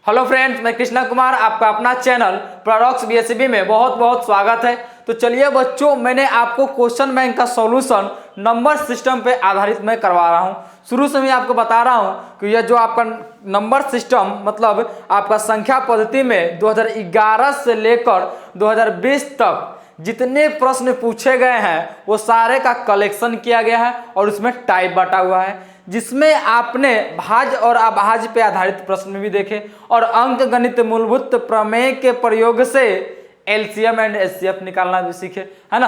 Hello friends, मैं कृष्णा कुमार, आपका अपना चैनल प्रोडक्ट्स बीएसबी में बहुत बहुत स्वागत है। तो चलिए बच्चों, मैंने आपको क्वेश्चन बैंक का सॉल्यूशन नंबर सिस्टम पे आधारित मैं करवा रहा हूं। शुरू से मैं आपको बता रहा हूं कि यह जो आपका नंबर सिस्टम मतलब आपका संख्या पद्धति में 2011 से लेकर 2020 तक जितने प्रश्न पूछे गए हैं वो सारे का कलेक्शन किया गया है और उसमें टाइप बटा हुआ है, जिसमें आपने भाज्य और अभाज्य पे आधारित प्रश्न भी देखे और अंक गणित मूलभूत प्रमेय के प्रयोग से एलसीएम एंड एचसीएफ निकालना भी सीखे, है ना।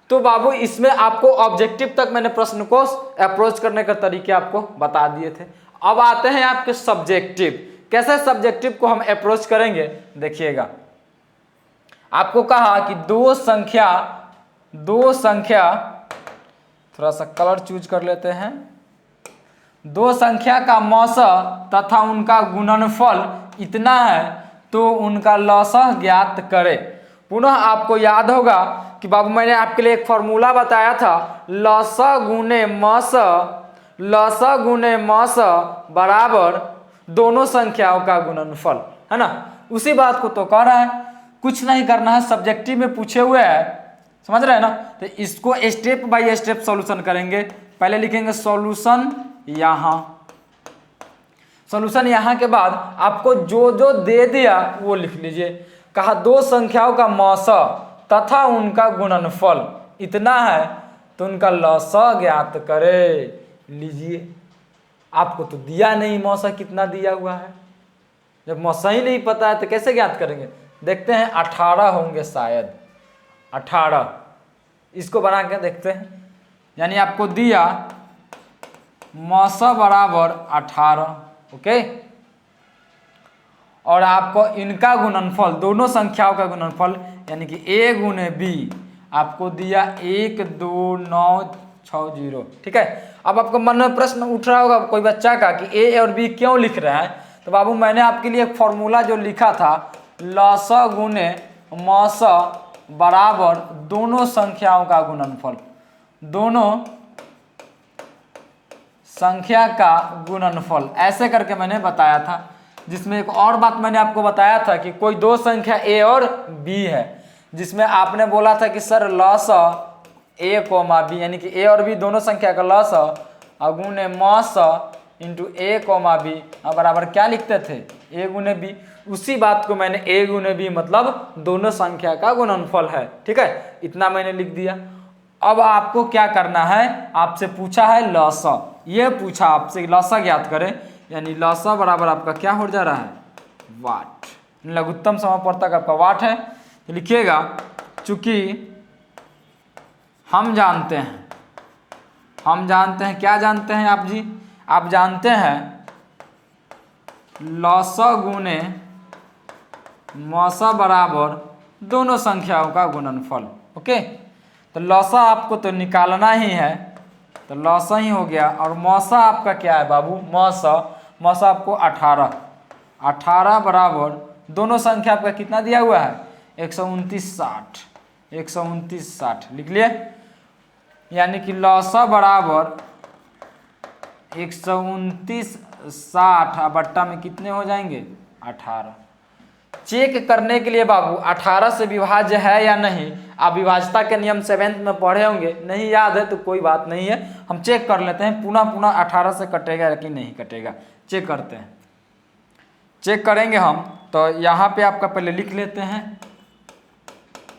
तो बाबू इसमें आपको ऑब्जेक्टिव तक मैंने प्रश्न को अप्रोच करने का तरीके आपको बता दिए थे। अब आते हैं आपके सब्जेक्टिव। कैसे सब्जेक्टिव को हम अप्रोच करेंगे देखिएगा। आपको कहा कि दो संख्या थोड़ा सा कलर चूज कर लेते हैं। दो संख्या का मौसा तथा उनका गुणनफल इतना है तो उनका लसह ज्ञात करें। पुनः आपको याद होगा कि बाबू मैंने आपके लिए एक फॉर्मूला बताया था, लसह गुणे मस बराबर दोनों संख्याओं का गुणनफल, है ना। उसी बात को तो कह रहा है, कुछ नहीं करना है, सब्जेक्टिव में पूछे हुए हैं, समझ रहे हैं ना। तो इसको स्टेप बाय स्टेप सॉल्यूशन करेंगे। पहले लिखेंगे सॉल्यूशन सॉल्यूशन यहाँ के बाद आपको जो जो दे दिया वो लिख लीजिए। कहा दो संख्याओं का मौसा तथा उनका गुणनफल इतना है तो उनका लसह ज्ञात करे। लीजिए, आपको तो दिया नहीं मौसा कितना दिया हुआ है। जब मौसा ही नहीं पता है तो कैसे ज्ञात करेंगे। देखते हैं 18 होंगे शायद, 18 इसको बना के देखते हैं। यानी आपको दिया मौसा बराबर 18, ओके। और आपको इनका गुणनफल, दोनों संख्याओं का गुणनफल यानी कि a गुणे b आपको दिया 12960, ठीक है। अब आपको मन में प्रश्न उठ रहा होगा कोई बच्चा का कि a और b क्यों लिख रहे हैं। तो बाबू मैंने आपके लिए एक फॉर्मूला जो लिखा था, लसह गुणे मौसा बराबर दोनों संख्याओं का गुणनफल, दोनों संख्या का गुणनफल, ऐसे करके मैंने बताया था। जिसमें एक और बात मैंने आपको बताया था कि कोई दो संख्या a और b है, जिसमें आपने बोला था कि सर लसह a, b यानी कि a और b दोनों संख्या का लसह गुणे मौसा इंटू a, b बराबर क्या लिखते थे, a गुणे b। उसी बात को मैंने a गुणे b मतलब दोनों संख्या का गुणनफल है, ठीक है, इतना मैंने लिख दिया। अब आपको क्या करना है, आपसे पूछा है लसह, ये पूछा आपसे लसह ज्ञात करें, यानी लसह बराबर आपका क्या हो जा रहा है, वाट। लघुत्तम समापवर्तक आपका वाट है। तो लिखिएगा, चूंकि हम जानते हैं क्या जानते हैं आप जी, आप जानते हैं लसह गुणे मौसा बराबर दोनों संख्याओं का गुणनफल, ओके। तो लसह आपको तो निकालना ही है, तो लसह ही हो गया। और मौसा आपका क्या है बाबू, मौसा आपको 18 बराबर दोनों संख्या आपका कितना दिया हुआ है, 12960 लिख लिए। यानी कि लसह बराबर 12960 बट्टा में कितने हो जाएंगे, 18। चेक करने के लिए बाबू 18 से विभाज्य है या नहीं, आप विभाज्यता के नियम 7th में पढ़े होंगे, नहीं याद है तो कोई बात नहीं है, हम चेक कर लेते हैं पुनः 18 से कटेगा कि नहीं कटेगा, चेक करते हैं। चेक करेंगे हम, तो यहाँ पे आपका पहले लिख लेते हैं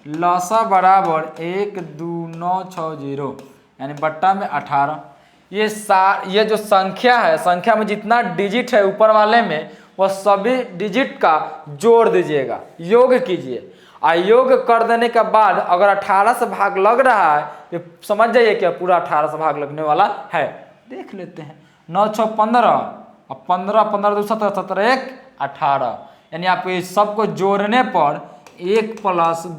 लसह बराबर 12960 यानी बट्टा में 18। ये जो संख्या है, संख्या में जितना डिजिट है ऊपर वाले में वह सभी डिजिट का जोड़ दीजिएगा, योग कीजिए। योग कर देने के बाद अगर 18 से भाग लग रहा है, ये समझ जाइए क्या पूरा 18 से भाग लगने वाला है। देख लेते हैं, 9 6 15 और 15 15 2 17 17 1 18, यानी आप ये सबको जोड़ने पर 1 +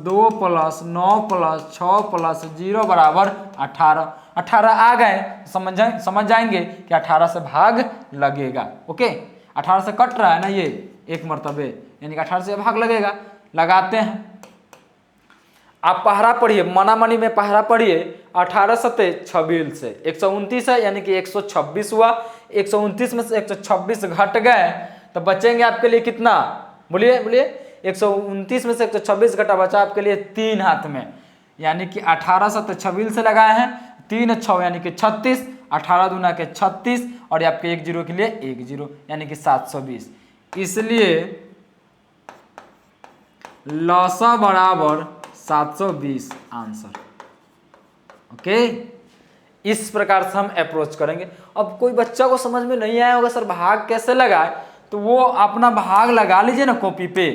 2 + 9 + 6 + 0 बराबर 18 आ गए। समझ जाएंगे कि 18 से भाग लगेगा, ओके। 18 से कट रहा है ना ये एक मर्तबे, यानी कि 18 से भाग लगेगा। लगाते हैं, आप पहरा पढ़िए, मनामनी में पहरा पढ़िए। 18 सते 26 से 129 है, यानी कि 126 हुआ। 129 में से 126 घट गए तो बचेंगे आपके लिए कितना, बोलिए बोलिए। 129 में से 126 घटा बचा आपके लिए 3 हाथ में, यानी कि 1800 तो 26 से लगाए हैं, 3 6 यानी कि 36, 18 दूना के 36 और ये आपके 1 0 के लिए 1 0 यानी कि 720। इसलिए लॉसा बराबर 720 आंसर। ओके, इस प्रकार से हम अप्रोच करेंगे। अब कोई बच्चा को समझ में नहीं आया होगा सर भाग कैसे लगाए, तो वो अपना भाग लगा लीजिए ना कॉपी पे।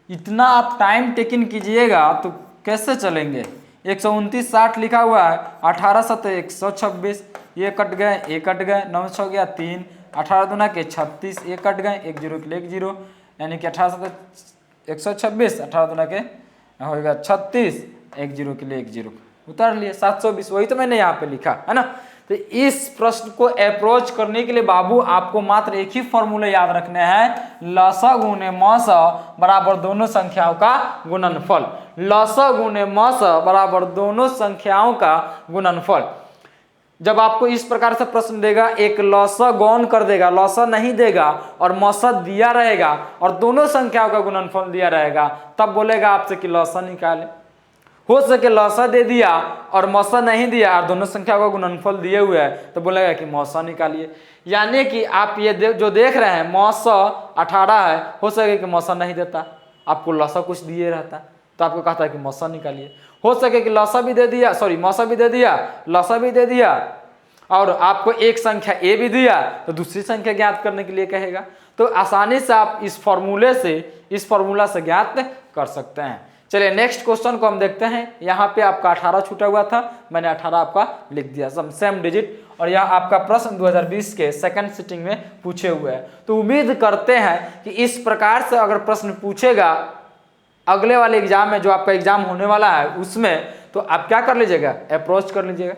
इतना आप टाइम टेकिंग कीजिएगा तो कैसे चलेंगे। 129 60 लिखा हुआ है, 18 7 126, ये कट गए, ये कट गए, 9 6 गया 3, 18 दूना के 36, ये कट गए, 1 0 के लिए 1 0 यानी कि 18 7 126, 18 दूना के होगा 36, 1 0 के लिए 1 0 उतार लिए 720। वही तो मैंने यहाँ पे लिखा है ना। तो इस प्रश्न को अप्रोच करने के लिए बाबू आपको मात्र एक ही फॉर्मूले याद रखने हैं, लसा गुने मस बराबर दोनों संख्याओं का गुणनफल। लसा गुने मस बराबर दोनों संख्याओं का गुणनफल। जब आपको इस प्रकार से प्रश्न देगा, एक लसा गौन कर देगा, लसा नहीं देगा और मसा दिया रहेगा और दोनों संख्याओं का गुणनफल दिया रहेगा, तब बोलेगा आपसे कि लसा निकाले। हो सके लसा दे दिया और मौसा नहीं दिया और दोनों संख्या का गुणनफल दिए हुए है, तो बोलेगा कि मौसा निकालिए। यानी कि आप ये जो देख रहे हैं मौसा 18 है, हो सके कि मौसा नहीं देता, आपको लसा कुछ दिए रहता तो आपको कहता है कि मौसा निकालिए। हो सके कि लसा भी दे दिया, सॉरी मौसा भी दे दिया, लसा भी दे दिया और आपको एक संख्या ए भी दिया, तो दूसरी संख्या ज्ञात करने के लिए कहेगा। तो आसानी से आप इस फॉर्मूला से ज्ञात कर सकते हैं। चलिए नेक्स्ट क्वेश्चन को हम देखते हैं। यहाँ पे आपका 18 छूटा हुआ था, मैंने 18 आपका लिख दिया, सेम डिजिट। और यह आपका प्रश्न 2020 के सेकंड सिटिंग में पूछे हुए हैं। तो उम्मीद करते हैं कि इस प्रकार से अगर प्रश्न पूछेगा अगले वाले एग्जाम में, जो आपका एग्जाम होने वाला है उसमें, तो आप क्या कर लीजिएगा, अप्रोच कर लीजिएगा।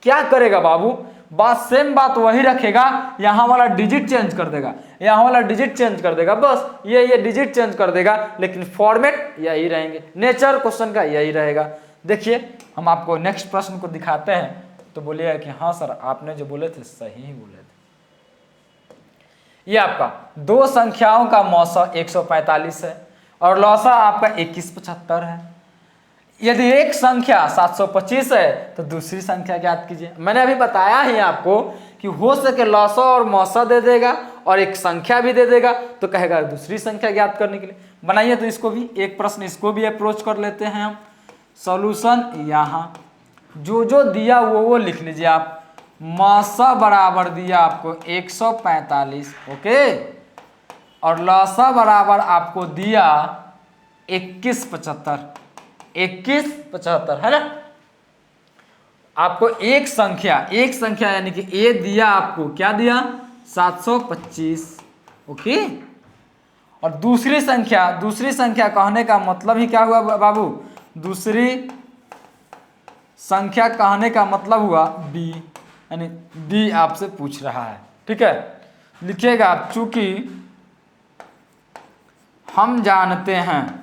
क्या करेगा बाबू, बात सेम बात वही रखेगा, यहाँ वाला डिजिट चेंज कर देगा, यहाँ वाला डिजिट चेंज कर देगा, बस ये डिजिट चेंज कर देगा, लेकिन फॉर्मेट यही रहेंगे, नेचर क्वेश्चन का यही रहेगा। देखिए हम आपको नेक्स्ट प्रश्न को दिखाते हैं, तो बोलिएगा कि हाँ सर आपने जो बोले थे सही ही बोले थे। ये आपका दो संख्याओं का मौसा 145 है और लौसा आपका 2175 है। यदि एक संख्या 725 है तो दूसरी संख्या ज्ञात कीजिए। मैंने अभी बताया ही आपको कि हो सके लौसा और मौसा दे देगा और एक संख्या भी दे देगा, तो कहेगा दूसरी संख्या ज्ञात करने के लिए। बनाइए तो इसको भी एक प्रश्न, इसको भी अप्रोच कर लेते हैं हम। सॉल्यूशन यहाँ जो दिया वो लिख लीजिए आप। मौसा बराबर दिया आपको 145, ओके, और लौसा बराबर आपको दिया 2175 है ना। आपको एक संख्या यानी कि ए दिया, आपको क्या दिया 725, ओके। और दूसरी संख्या कहने का मतलब ही क्या हुआ बाबू, दूसरी संख्या कहने का मतलब हुआ बी, यानी बी आपसे पूछ रहा है, ठीक है। लिखिएगा आप, चूंकि हम जानते हैं,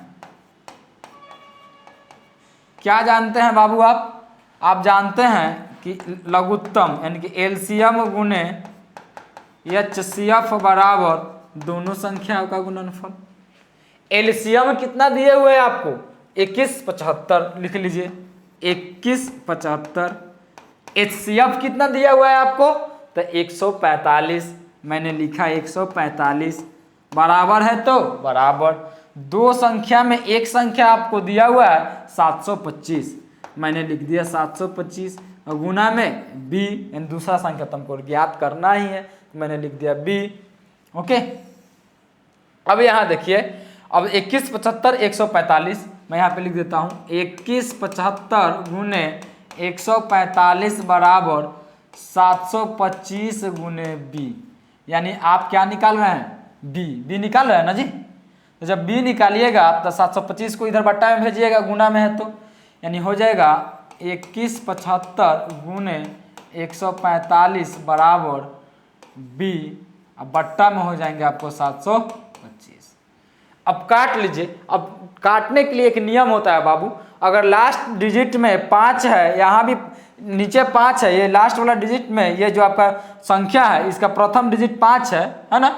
क्या जानते हैं बाबू आप जानते हैं कि लघुत्तम यानी कि एलसीएम गुने एचसीएफ बराबर दोनों संख्याओं का गुणनफल। एलसीएम कितना दिए हुए हैं आपको 2175, लिख लीजिए 2175। एचसीएफ कितना दिया हुआ है आपको, तो 145, मैंने लिखा 145 बराबर है, तो बराबर दो संख्या में एक संख्या आपको दिया हुआ है 725, मैंने लिख दिया 725, और गुना में बी यानी दूसरा संख्या तुमको ज्ञात करना ही है, तो मैंने लिख दिया बी, ओके। अब यहाँ देखिए, अब 2175 145 मैं यहाँ पे लिख देता हूँ, 2175 गुने 145 बराबर 725 गुने बी, यानी आप क्या निकाल रहे हैं, बी निकाल रहे हैं ना जी। तो जब बी निकालिएगा तो 725 को इधर बट्टा में भेजिएगा, गुना में है तो, यानी हो जाएगा 2175 गुने 145 बराबर बी, अब बट्टा में हो जाएंगे आपको 725। अब काट लीजिए। अब काटने के लिए एक नियम होता है बाबू, अगर लास्ट डिजिट में 5 है, यहाँ भी नीचे 5 है, ये लास्ट वाला डिजिट में ये जो आपका संख्या है इसका प्रथम डिजिट 5 है ना,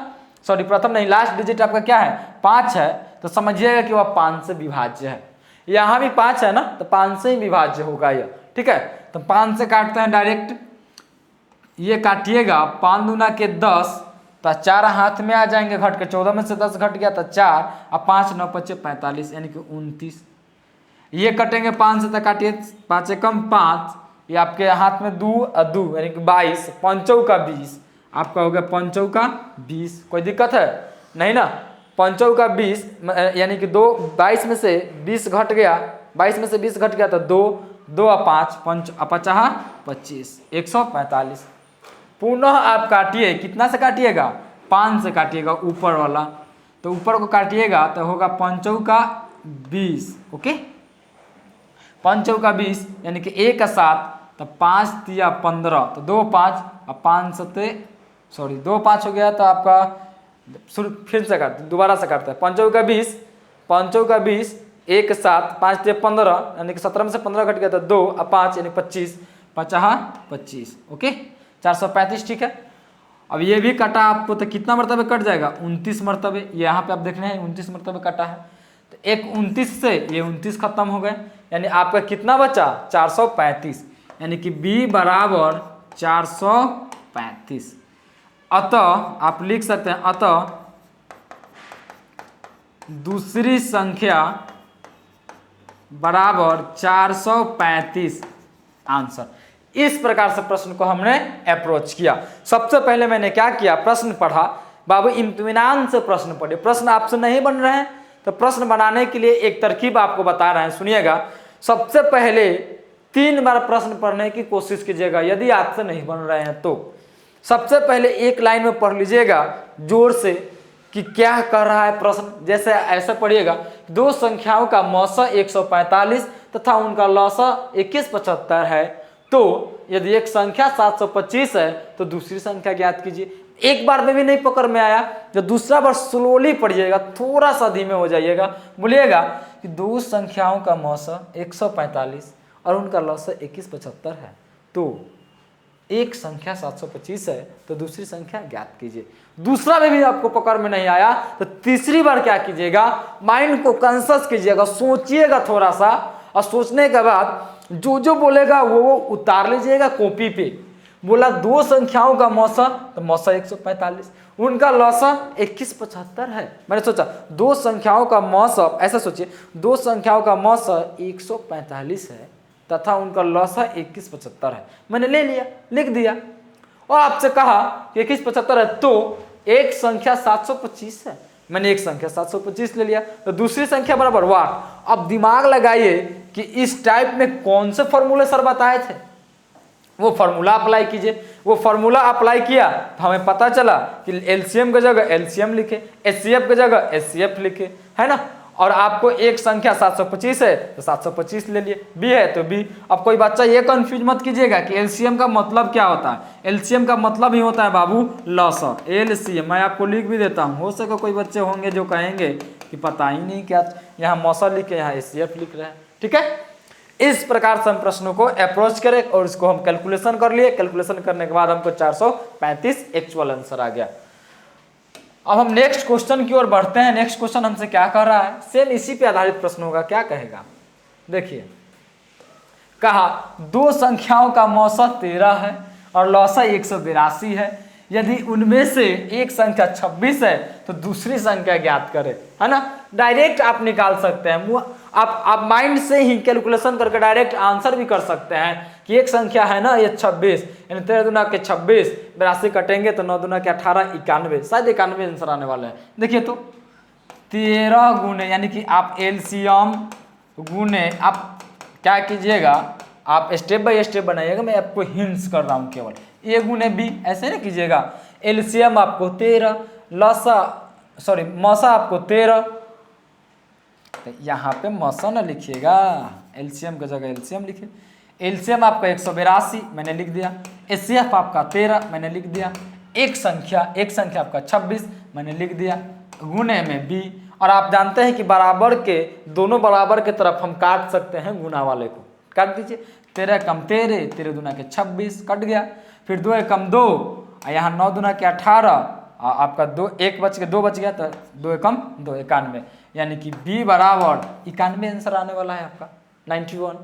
सॉरी प्रथम नहीं, लास्ट डिजिट आपका क्या है 5 है, तो समझिएगा कि वह 5 से विभाज्य है। यहाँ भी 5 है ना, तो 5 से ही विभाज्य होगा यह, ठीक है। तो 5 से काटते हैं डायरेक्ट, ये काटिएगा 5 दूना के 10, तो 4 हाथ में आ जाएंगे घट के, 14 में से 10 घट गया तो 4, अब 5 9 5 45 यानी कि 29। ये कटेंगे 5 से, तो काटिए 5 एकम 5, ये आपके हाथ में 2 और 2 यानी कि 22, 5 का 20, आपका हो गया 5 का 20। कोई दिक्कत है नहीं ना, 5 का 20 यानी कि 22 में से 20 घट गया, 22 में से 20 घट गया तो 2 और 5 25 145। पुनः आप काटिए, कितना से काटिएगा 5 से काटिएगा ऊपर वाला, तो ऊपर को काटिएगा तो होगा 5 का 20, ओके 5 का 20 यानी कि 1 7, तो 5 तिया 15, तो 2 5 और 5 7 सॉरी 2 5 हो गया, तो आपका फिर से काटते दोबारा से काटते हैं 5 का 20 1 7 5 तिया 15 यानी कि 17 में से 15 घट गया, तो 2 और 5 यानी 25 25, ओके 435, ठीक है। अब ये भी कटा आपको, तो कितना मरतबे कट जाएगा 29 मरतबे, यहाँ पे आप देख रहे हैं 29 मरतबे कटा है, तो एक 29 से ये 29 खत्म हो गए, यानी आपका कितना बचा 435, यानी कि B बराबर 435। अतः आप लिख सकते हैं, अतः दूसरी संख्या बराबर 435 आंसर। इस प्रकार से प्रश्न को हमने अप्रोच किया। सबसे पहले मैंने क्या किया, प्रश्न पढ़ा, बाबू इत्मीनान से प्रश्न पढ़े, प्रश्न आपसे नहीं बन रहे हैं तो प्रश्न बनाने के लिए एक तरकीब आपको बता रहे हैं, सुनिएगा। सबसे पहले 3 बार प्रश्न पढ़ने की कोशिश कीजिएगा, यदि आपसे नहीं बन रहे हैं तो सबसे पहले एक लाइन में पढ़ लीजिएगा जोर से कि क्या कर रहा है प्रश्न। जैसे ऐसा पढ़िएगा, 2 संख्याओं का मौसा 145 तथा उनका लौसा 2175 है, तो यदि एक संख्या 725 है तो दूसरी संख्या ज्ञात कीजिए। एक बार में भी नहीं पकड़ में आया, जो दूसरा बार स्लोली पढ़िएगा, थोड़ा सा धीमे हो जाइएगा, बोलिएगा कि 2 संख्याओं का मौसा 145 और उनका लौसा 2175 है, तो एक संख्या 725 है तो दूसरी संख्या ज्ञात कीजिए। दूसरा में भी आपको पकड़ में नहीं आया तो तीसरी बार क्या कीजिएगा, माइंड को कंसस कीजिएगा, सोचिएगा थोड़ा सा, और सोचने के बाद जो बोलेगा वो उतार लीजिएगा कॉपी पे। बोला 2 संख्याओं का मौसा, तो मौसा 145, उनका लौसा 2175 है। मैंने सोचा 2 संख्याओं का मौसा, ऐसा सोचिए 2 संख्याओं का मौसा 145 है तथा उनका लौसा 2175 है। मैंने ले लिया, लिख दिया, और आपसे कहा कि 2175 है तो एक संख्या 725 है, मैंने एक संख्या 725 ले लिया, तो दूसरी संख्या बराबर 8। अब दिमाग लगाइए कि इस टाइप में कौन से फॉर्मूले सर बताए थे, वो फॉर्मूला अप्लाई कीजिए। वो फॉर्मूला अप्लाई किया तो हमें पता चला कि एलसीएम की जगह एलसीएम लिखे, एचसीएफ की जगह एचसीएफ लिखे, है ना। और आपको एक संख्या 725 है तो 725 ले लिए, बी है तो बी। अब कोई बच्चा ये कंफ्यूज मत कीजिएगा कि एलसीएम का मतलब क्या होता है। एलसीएम का मतलब ही होता है बाबू लॉसा, एलसीएम। मैं आपको लिख भी देता हूँ, हो सके कोई बच्चे होंगे जो कहेंगे कि पता ही नहीं क्या, यहाँ मौसा लिखे यहाँ एचसीएफ लिख रहे हैं, ठीक है। इस प्रकार से हम प्रश्नों को अप्रोच करें और इसको हम कैलकुलेशन कर लिए। कैलकुलेशन करने के बाद हमको 435 एक्चुअल आंसर आ गया। अब हम नेक्स्ट क्वेश्चन की ओर बढ़ते हैं। नेक्स्ट क्वेश्चन हमसे क्या कह रहा है, सेम इसी पे आधारित प्रश्न होगा। क्या कहेगा, देखिए, कहा 2 संख्याओं का मौसा 13 है और लौसा 182 है, यदि उनमें से एक संख्या 26 है तो दूसरी संख्या ज्ञात करें, है ना। डायरेक्ट आप निकाल सकते हैं, आप माइंड से ही कैलकुलेशन करके डायरेक्ट आंसर भी कर सकते हैं कि एक संख्या है ना ये 26, यानी 13 दूना के 26, 82 कटेंगे तो 9 दूना के 18, 91, शायद 91 आंसर आने वाला है। देखिए तो 13 गुने, यानी कि आप एलसीएम गुने, आप क्या कीजिएगा, आप स्टेप बाय स्टेप बनाइएगा, मैं आपको हिंट्स कर रहा हूँ केवल। ए गुने बी ऐसे नहीं कीजिएगा। एलसीएम आपको 13, लौसा सॉरी मौसा आपको 13, तो यहाँ पे मौसा ना लिखिएगा, एलसीएम की जगह एलसीएम लिखिए। एलसीएम आपका 182 मैंने लिख दिया, एचसीएफ आपका 13 मैंने लिख दिया, एक संख्या आपका 26 मैंने लिख दिया, गुने में बी। और आप जानते हैं कि बराबर के दोनों बराबर के तरफ हम काट सकते हैं गुना वाले को, काट दीजिए। 13 कम 13, 13 दूना के 26 कट गया, फिर 2 कम 2, यहाँ 9 दूना के 18 आपका 2 बच गया, तो 2 एकम 2 91, यानी कि बी बराबर 91 आंसर आने वाला है आपका 91।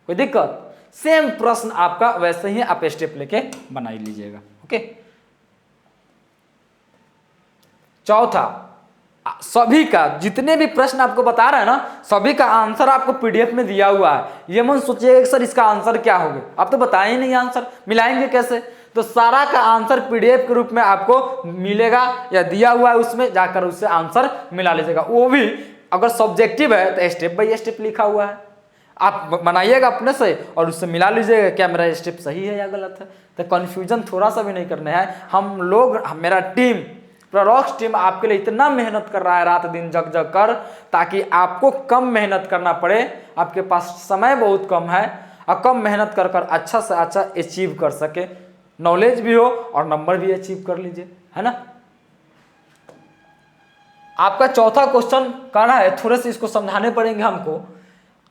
कोई दिक्कत? सेम प्रश्न आपका वैसे ही आप स्टेप लेके बना ही लीजिएगा। ओके, चौथा, सभी का जितने भी प्रश्न आपको बता रहा है ना, सभी का आंसर आपको पीडीएफ में दिया हुआ है। ये मन सोचिएगा कि सर इसका आंसर क्या होगा, आप तो बताए ही नहीं आंसर, मिलाएंगे कैसे? तो सारा का आंसर पीडीएफ के रूप में आपको मिलेगा या दिया हुआ है, उसमें जाकर उससे आंसर मिला लीजिएगा। वो भी अगर सब्जेक्टिव है तो स्टेप बाय स्टेप लिखा हुआ है, आप बनाइएगा अपने से और उससे मिला लीजिएगा क्या मेरा स्टेप सही है या गलत है। तो कन्फ्यूजन थोड़ा सा भी नहीं करना है। हम लोग, मेरा टीम, प्रोडक्ट्स टीम आपके लिए इतना मेहनत कर रहा है रात दिन जग जग कर, ताकि आपको कम मेहनत करना पड़े। आपके पास समय बहुत कम है और कम मेहनत कर कर अच्छा से अच्छा अचीव कर सके, नॉलेज भी हो और नंबर भी अचीव कर लीजिए, है ना। आपका चौथा क्वेश्चन करना है, थोड़े से इसको समझाने पड़ेंगे हमको।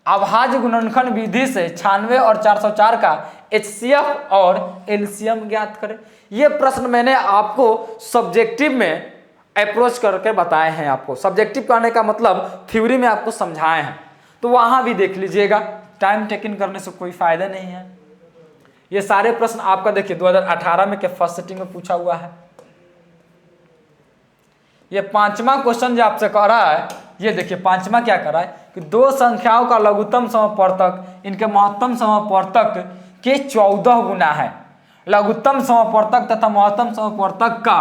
अभाज्य गुणनखंड विधि से 96 और 404 का HCF और LCM ज्ञात करें। ये प्रश्न मैंने आपको सब्जेक्टिव में अप्रोच करके बताए हैं। आपको सब्जेक्टिव करने का मतलब थ्योरी में आपको समझाए हैं, तो वहां भी देख लीजिएगा। टाइम टेकिंग करने से कोई फायदा नहीं है। ये सारे प्रश्न आपका देखिए 2018 में के फर्स्ट सेटिंग में पूछा हुआ है। ये 5वां क्वेश्चन जो आपसे कह रहा है, ये देखिए 5वां क्या कर रहा है कि दो संख्याओं का लघुत्तम समवर्तक इनके महत्तम समवर्तक के 14 गुना है। लघुत्तम समवर्तक तथा महत्तम समवर्तक का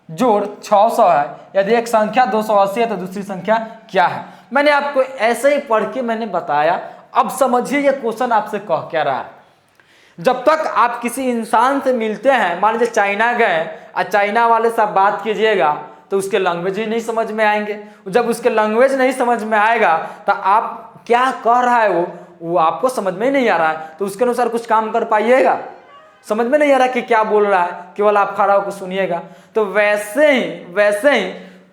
जोड़ 600 है। यदि एक संख्या 280 है तो दूसरी संख्या क्या है? मैंने आपको ऐसे ही पढ़ के मैंने बताया। अब समझिए ये क्वेश्चन आपसे कह क्या रहा है। जब तक आप किसी इंसान से मिलते हैं, मान लीजिए चाइना गए और चाइना वाले से आप बात कीजिएगा तो उसके लैंग्वेज ही नहीं समझ में आएंगे। जब उसके लैंग्वेज नहीं समझ में आएगा तो आप क्या कह रहा है वो आपको समझ में ही नहीं आ रहा है, तो उसके अनुसार कुछ काम कर पाइएगा? समझ में नहीं आ रहा कि क्या बोल रहा है, केवल आप खड़ा होकर सुनिएगा। तो वैसे ही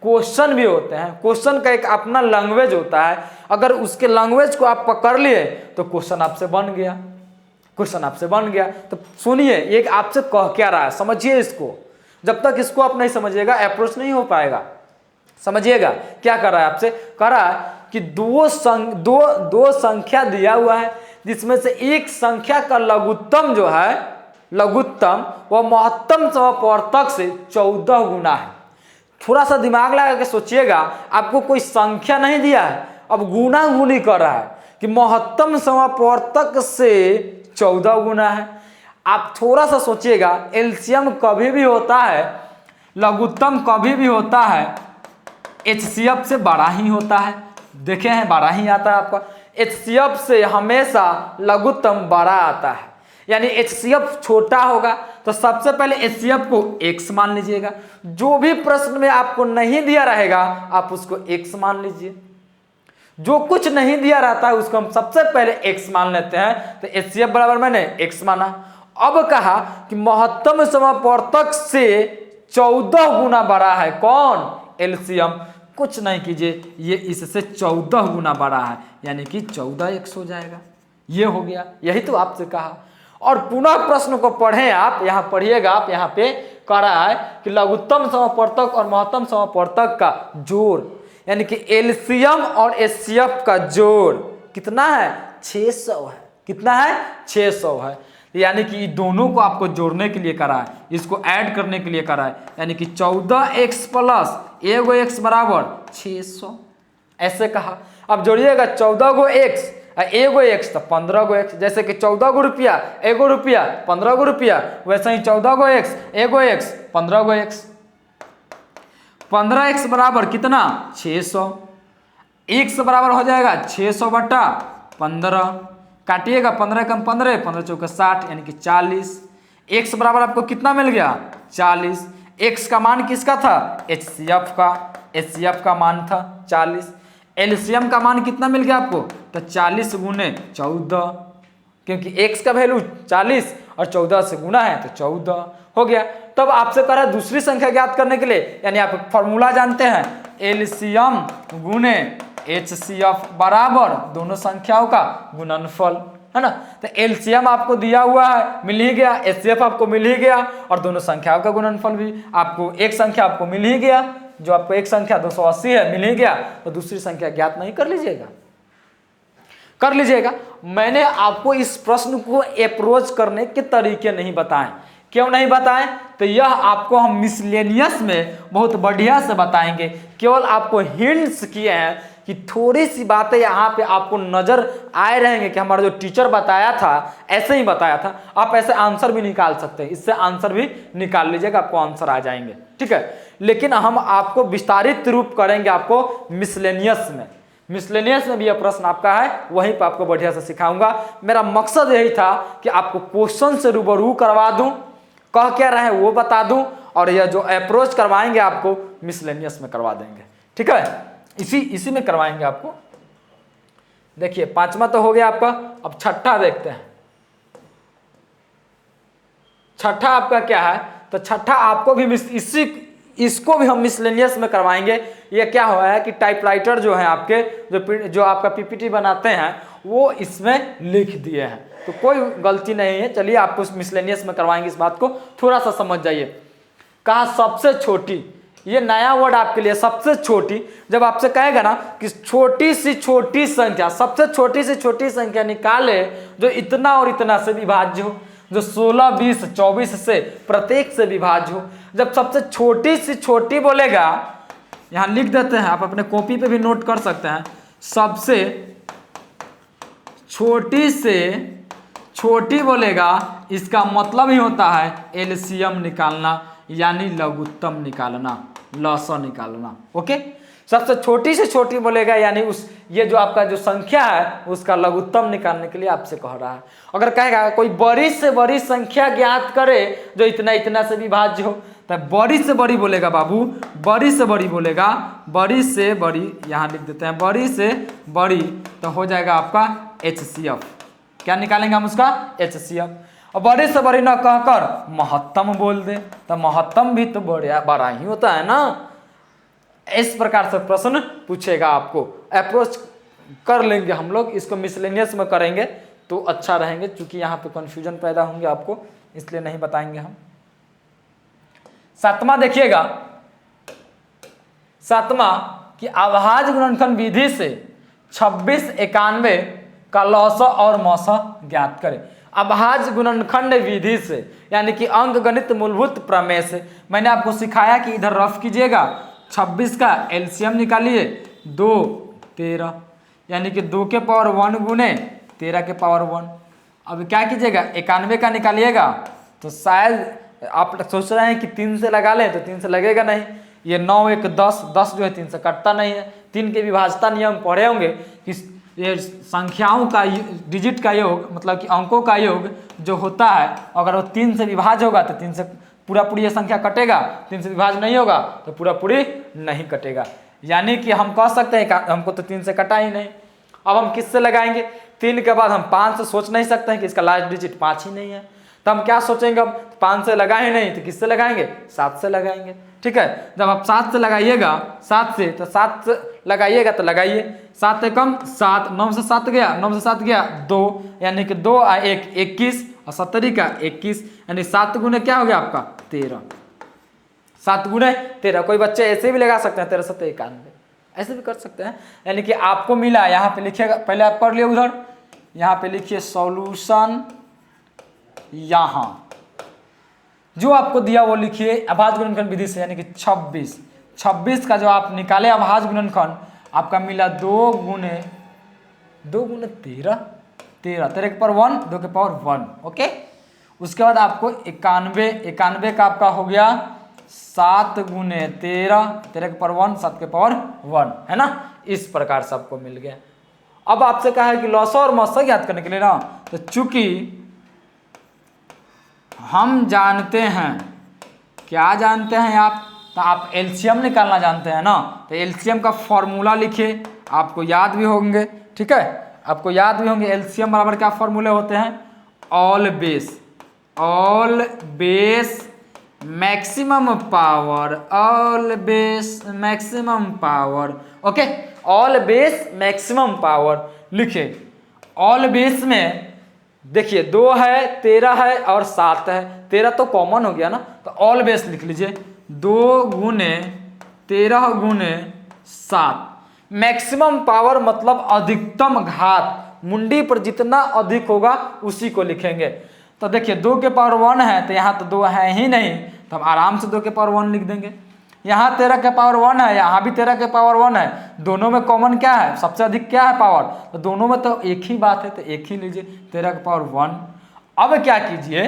क्वेश्चन भी होते हैं। क्वेश्चन का एक अपना लैंग्वेज होता है। अगर उसके लैंग्वेज को आप पकड़ लिए तो क्वेश्चन आपसे बन गया, क्वेश्चन आपसे बन गया। तो सुनिए ये आपसे कह क्या रहा है, समझिए इसको। जब तक इसको आप नहीं समझिएगा अप्रोच नहीं हो पाएगा। समझिएगा क्या कर रहा है आपसे, कह रहा है कि दो संख्या दिया हुआ है जिसमें से एक संख्या का लघुत्तम जो है, लघुत्तम वह महत्तम समवर्तक से 14 गुना है। थोड़ा सा दिमाग लगा के सोचिएगा, आपको कोई संख्या नहीं दिया है, अब गुना गुनी कर रहा है कि महत्तम समवर्तक से 14 गुना है। आप थोड़ा सा सोचिएगा, एलसीएम कभी भी होता है, लघुत्तम कभी भी होता है एचसीएफ से बड़ा ही होता है। देखे हैं, बड़ा ही आता है आपका। एचसीएफ से हमेशा लघुत्तम बड़ा आता है, यानी एचसीएफ छोटा होगा तो सबसे पहले एचसीएफ को x मान लीजिएगा। जो भी प्रश्न में आपको नहीं दिया रहेगा आप उसको x मान लीजिए। जो कुछ नहीं दिया रहता है उसको हम सबसे पहले x मान लेते हैं। तो एचसीएफ बराबर मैंने x माना। अब कहा कि महत्तम समवर्तक से 14 गुना बड़ा है कौन? एलसीएम। कुछ नहीं कीजिए, ये इससे 14 गुना बड़ा है, यानी कि 14x हो जाएगा। ये हो गया, यही तो आपसे कहा। और पुनः प्रश्न को पढ़ें आप, यहाँ पढ़िएगा आप, यहाँ पे कह रहा है कि लघुत्तम समवर्तक और महत्तम समवर्तक का जोड़, यानी कि एलसीएम और एचसीएफ का जोड़ कितना है? 600 है। कितना है? 600 है। यानी कि दोनों को आपको जोड़ने के लिए करा है, इसको ऐड करने के लिए करा है, यानी कि 14x प्लस एगो x बराबर 600, ऐसे कहा। अब जोड़िएगा 14 गो x एगो x तो 15 गो x। जैसे कि 14 गो रुपया एगो रुपया 15 गो रुपया, वैसे ही 14 गो x एगो x 15 गो x। 15x बराबर कितना? 600। x बराबर हो जाएगा 600 बटा 15। काटिएगा 15 कम 15, 15 चौका 60, यानी कि 40। x बराबर आपको कितना मिल गया? 40। x का मान किसका था? एचसीएफ का। एचसीएफ का मान था 40। एलसीएम का मान कितना मिल गया आपको? तो 40 गुने 14, क्योंकि x का वैल्यू 40 और 14 से गुना है तो 14 हो गया। तब आपसे कह रहा है दूसरी संख्या ज्ञात करने के लिए, यानी आप फॉर्मूला जानते हैं, एलसीएम गुने एचसीएफ बराबर दोनों संख्याओं का गुणनफल। है ना। तो एलसीएम आपको दिया हुआ है, मिल ही गया, एचसीएफ आपको मिल ही गया, और दोनों संख्याओं का गुणनफल भी आपको, एक संख्या आपको मिल ही गया, जो आपको एक संख्या 280 है मिल ही गया, तो दूसरी संख्या ज्ञात नहीं कर लीजिएगा, कर लीजिएगा। मैंने आपको इस प्रश्न को अप्रोच करने के तरीके नहीं बताए, क्यों नहीं बताएं, तो यह आपको हम मिसलेनियस में बहुत बढ़िया से बताएंगे। केवल आपको हिंट्स किए हैं कि थोड़ी सी बातें यहाँ पे आपको नजर आए रहेंगे कि हमारा जो टीचर बताया था ऐसे ही बताया था। आप ऐसे आंसर भी निकाल सकते हैं, इससे आंसर भी निकाल लीजिएगा, आपको आंसर आ जाएंगे, ठीक है। लेकिन हम आपको विस्तारित रूप करेंगे आपको मिसलेनियस में। मिसलेनियस में भी यह प्रश्न आपका है, वहीं पर आपको बढ़िया से सिखाऊंगा। मेरा मकसद यही था कि आपको क्वेश्चन से रूबरू करवा दूं, कह क्या रहे वो बता दूं, और यह जो अप्रोच करवाएंगे आपको मिसलेनियस में करवा देंगे, ठीक है। इसी में करवाएंगे आपको। देखिए पांचवा तो हो गया आपका, अब छठा देखते हैं। छठा आपका क्या है, तो छठा आपको भी इसको भी हम मिसलेनियस में करवाएंगे। ये क्या हुआ है कि टाइपराइटर जो है आपके, जो आपका पीपीटी बनाते हैं वो इसमें लिख दिए हैं, तो कोई गलती नहीं है। चलिए आपको मिसलेनियस में करवाएंगे, इस बात को थोड़ा सा समझ जाइए। कहा सबसे छोटी, ये नया वर्ड आपके लिए, सबसे छोटी। जब आपसे कहेगा ना कि छोटी सी छोटी संख्या, सबसे छोटी सी छोटी संख्या निकाले जो इतना और इतना से विभाज्य हो, जो 16, 20, 24 से प्रत्येक से विभाज्य हो। जब सबसे छोटी सी छोटी बोलेगा, यहां लिख देते हैं, आप अपने कॉपी पे भी नोट कर सकते हैं। सबसे छोटी से छोटी बोलेगा, इसका मतलब ही होता है एलसीएम निकालना, यानी लघुत्तम निकालना, लसा निकालना। ओके, सबसे छोटी से छोटी बोलेगा यानी उस, ये जो आपका जो संख्या है उसका लघुत्तम निकालने के लिए आपसे कह रहा है। अगर कहेगा कोई बड़ी से बड़ी संख्या ज्ञात करे जो इतना इतना से विभाज्य हो, तो बड़ी से बड़ी बोलेगा बाबू, बड़ी से बड़ी बोलेगा, बड़ी से बड़ी, यहाँ लिख देते हैं बड़ी से बड़ी, तो हो जाएगा आपका एचसीएफ। क्या निकालेंगे हम उसका, एचसीएफ। और बड़े से बड़ी ना कहकर महत्तम बोल दे, तो महत्तम भी तो बड़ा ही होता है ना। इस प्रकार से प्रश्न पूछेगा, आपको अप्रोच कर लेंगे हम लोग, इसको मिसलेनियस में करेंगे तो अच्छा रहेंगे, क्योंकि यहाँ पे कंफ्यूजन पैदा होंगे आपको, इसलिए नहीं बताएंगे हम। सातवां देखिएगा, सातवां कि अभाज्य गुणनखंड विधि से 26 91 का लौसा और मौसा ज्ञात करें। अभाज्य गुणनखंड विधि से यानी कि अंकगणित मूलभूत प्रमेय से मैंने आपको सिखाया कि इधर रफ कीजिएगा, 26 का एलसीएम निकालिए, 2 13, यानी कि 2 के पावर 1 गुने 13 के पावर 1। अब क्या कीजिएगा, 91 का निकालिएगा, तो शायद आप सोच रहे हैं कि 3 से लगा लें, तो 3 से लगेगा नहीं। ये 9 1 10, 10 जो है 3 से कटता नहीं है। 3 के विभाज्यता नियम पढ़े होंगे कि ये संख्याओं का डिजिट का योग, मतलब कि अंकों का योग जो होता है, अगर वो 3 से विभाज्य होगा तो 3 से पूरा पूरी ये संख्या कटेगा, 3 से विभाज्य नहीं होगा तो पूरा पूरी नहीं कटेगा। यानी कि हम कह सकते हैं कि हमको तो 3 से कटा ही नहीं। अब हम किससे लगाएंगे, 3 के बाद हम 5 से सोच नहीं सकते हैं कि इसका लास्ट डिजिट 5 ही नहीं है, तो हम क्या सोचेंगे, अब 5 से लगाए नहीं तो किससे लगाएंगे, 7 से लगाएंगे। ठीक है, जब आप 7 से लगाइएगा, 7 से तो 7 से लगाइएगा तो लगाइए, 7 से कम 7, 9 से 7 गया, 9 से 7 गया 2, यानी कि 2 और 1 21, और 70 का 21, यानी 7 गुने क्या हो गया आपका 13, 7 गुने 13। कोई बच्चे ऐसे भी लगा सकते हैं 13 7 91, ऐसे भी कर सकते हैं। यानी कि आपको मिला, यहाँ पे लिखिएगा, पहले आप पढ़ लिए उधर, यहाँ पे लिखिए सॉल्यूशन, यहाँ जो आपको दिया वो लिखिए अभाज्य गुणनखंड विधि से, यानी कि 26 का जो आप निकाले अभाज्य गुणनखंड, आपका मिला 2 गुने 13, 13 के पावर 1, 2 के पावर 1। ओके, उसके बाद आपको 91 का आपका हो गया 7 गुने 13, 13 के पावर 1, 7 के पावर 1, है ना। इस प्रकार से आपको मिल गया। अब आपसे कहा है कि लॉसा और मौसा ज्ञात करने के लिए ना, तो चूंकि हम जानते हैं, क्या जानते हैं आप, तो आप एलसीएम निकालना जानते हैं ना, तो एलसीएम का फॉर्मूला लिखिए, आपको याद भी होंगे। ठीक है, आपको याद भी होंगे एलसीएम बराबर क्या फॉर्मूले होते हैं, all base maximum power, all base maximum power. Okay, all base maximum power लिखे। ऑल बेस में देखिए 2 है, 13 है और 7 है। 13 तो कॉमन हो गया ना, तो ऑल बेस लिख लीजिए 2 गुने 13 गुने 7। मैक्सिमम पावर मतलब अधिकतम घात, मुंडी पर जितना अधिक होगा उसी को लिखेंगे। तो देखिए 2 के पावर 1 है, तो यहाँ तो 2 है ही नहीं, तो हम आराम से 2 के पावर 1 लिख देंगे। यहाँ 13 के पावर 1 है, यहाँ भी 13 के पावर 1 है। दोनों में कॉमन क्या है, सबसे अधिक क्या है पावर, तो दोनों में तो एक ही बात है, तो एक ही लीजिए 13 के पावर 1। अब क्या कीजिए,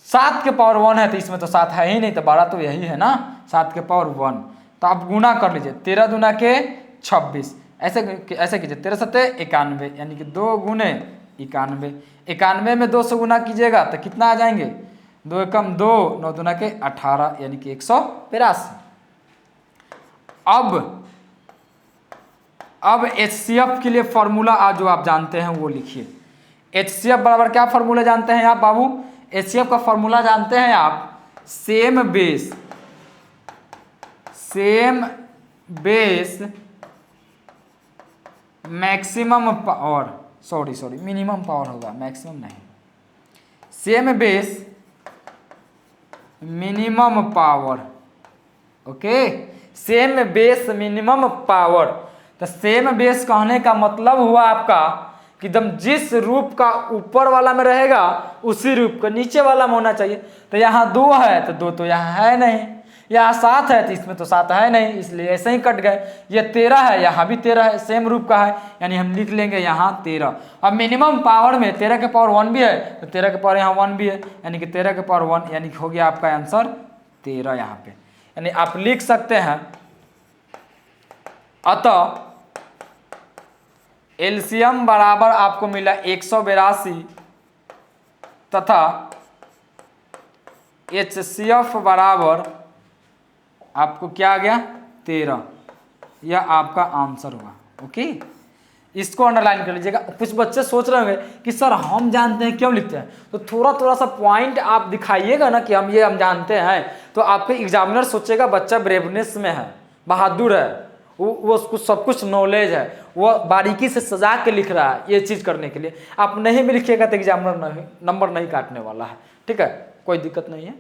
7 के पावर 1 है, तो इसमें तो 7 है ही नहीं, तो 12 तो यही है ना, 7 के पावर 1। तो आप गुना कर लीजिए, 13 दूना के 26, ऐसे कीजिए 13 सत्ते 91, यानी कि 2 गुने 91। 91 में 2 से गुना कीजिएगा तो कितना आ जाएंगे, 2 एकम 2, 9 दूना के 18, यानी कि 182। अब HCF के लिए फॉर्मूला जो आप जानते हैं वो लिखिए। HCF बराबर क्या फॉर्मूला जानते हैं आप बाबू, HCF का फॉर्मूला जानते हैं आप, same base maximum power, sorry minimum power होगा, मैक्सिमम नहीं, same base minimum power. Okay, same base minimum power. तो सेम बेस कहने का मतलब हुआ आपका कि एकदम जिस रूप का ऊपर वाला में रहेगा उसी रूप का नीचे वाला में होना चाहिए। तो यहाँ 2 है तो 2 तो यहाँ है नहीं, यहाँ 7 है तो इसमें तो 7 है नहीं, इसलिए ऐसे ही कट गए। ये 13 है, यहाँ भी 13 है, सेम रूप का है, यानी हम लिख लेंगे यहाँ 13। अब मिनिमम पावर में 13 के पावर 1 भी है, तो 13 के पावर यहाँ 1 भी है, यानी कि 13 के पावर 1, यानी कि हो गया आपका आंसर 13 यहाँ पे। यानी आप लिख सकते हैं, अतः एलसीएम बराबर आपको मिला 182 तथा HCF बराबर आपको क्या आ गया 13। यह आपका आंसर हुआ। ओके, इसको अंडरलाइन कर लीजिएगा। कुछ बच्चे सोच रहे होंगे कि सर हम जानते हैं क्यों लिखते हैं, तो थोड़ा सा पॉइंट आप दिखाइएगा ना कि हम जानते हैं, तो आपके एग्जामिनर सोचेगा बच्चा ब्रेवनेस में है, बहादुर है, वो उसको सब कुछ नॉलेज है, वो बारीकी से सजा के लिख रहा है ये चीज़ करने के लिए। आप नहीं भी लिखिएगा तो एग्जामिनर नंबर नहीं काटने वाला है, ठीक है, कोई दिक्कत नहीं है।